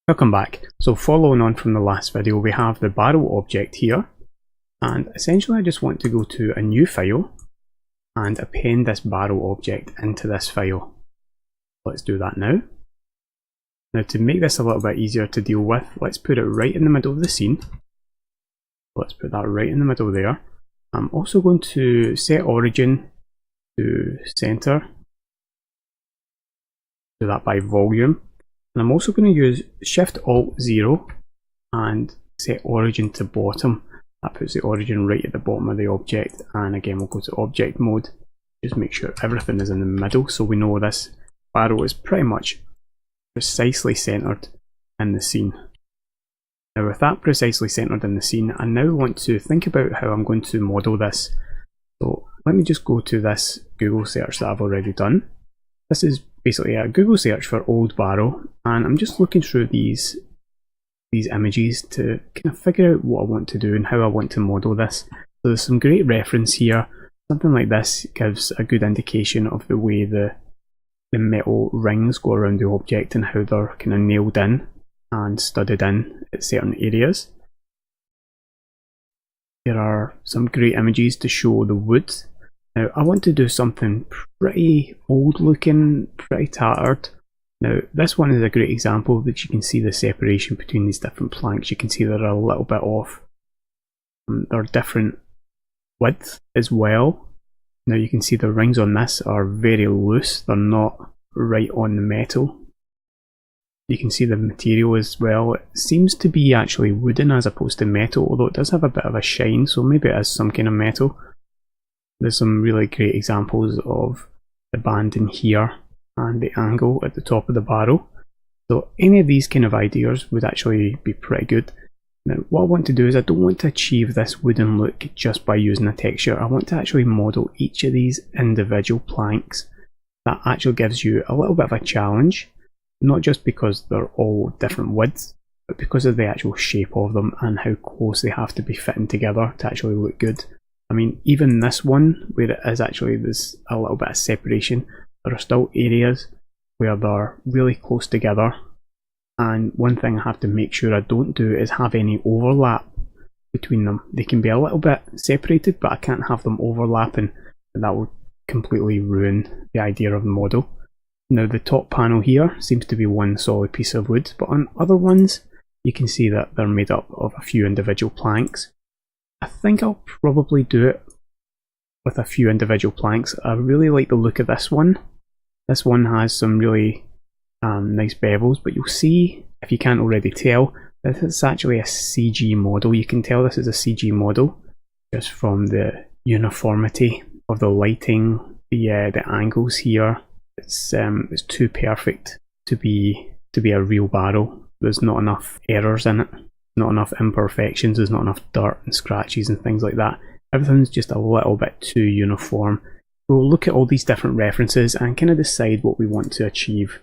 Welcome back. So following on from the last video, we have the barrel object here, and essentially I just want to go to a new file and append this barrel object into this file. Let's do that now. Now, to make this a little bit easier to deal with, let's put it right in the middle of the scene. Let's put that right in the middle there. I'm also going to set origin to center, do that by volume. And I'm also going to use Shift-Alt-0 and set origin to bottom. That puts the origin right at the bottom of the object. And again, we'll go to object mode. Just make sure everything is in the middle so we know this barrel is pretty much precisely centered in the scene. Now, with that precisely centered in the scene, I now want to think about how I'm going to model this. So let me just go to this Google search that I've already done. This is basically a Google search for old barrel, and I'm just looking through these images to kind of figure out what I want to do and how I want to model this. So there's some great reference here. Something like this gives a good indication of the way the metal rings go around the object and how they're kind of nailed in and studded in at certain areas. There are some great images to show the wood. Now, I want to do something pretty old looking, pretty tattered. Now, this one is a great example that you can see the separation between these different planks. You can see they're a little bit off. They're different width as well. Now, you can see the rings on this are very loose. They're not right on the metal. You can see the material as well. It seems to be actually wooden as opposed to metal, although it does have a bit of a shine, so maybe it is some kind of metal. There's some really great examples of the band in here and the angle at the top of the barrel. So any of these kind of ideas would actually be pretty good. Now, what I want to do is I don't want to achieve this wooden look just by using a texture. I want to actually model each of these individual planks. That actually gives you a little bit of a challenge, not just because they're all different widths, but because of the actual shape of them and how close they have to be fitting together to actually look good. I mean, even this one, where it is actually there's a little bit of separation, there are still areas where they're really close together. And one thing I have to make sure I don't do is have any overlap between them. They can be a little bit separated, but I can't have them overlapping, and that will completely ruin the idea of the model. Now, the top panel here seems to be one solid piece of wood, but on other ones, you can see that they're made up of a few individual planks. I think I'll probably do it with a few individual planks. I really like the look of this one. This one has some really nice bevels, but you'll see, if you can't already tell, this is actually a CG model. You can tell this is a CG model just from the uniformity of the lighting, the angles here. It's too perfect to be a real barrel. There's not enough errors in it. Not enough imperfections, there's not enough dirt and scratches and things like that. Everything's just a little bit too uniform. We'll look at all these different references and kind of decide what we want to achieve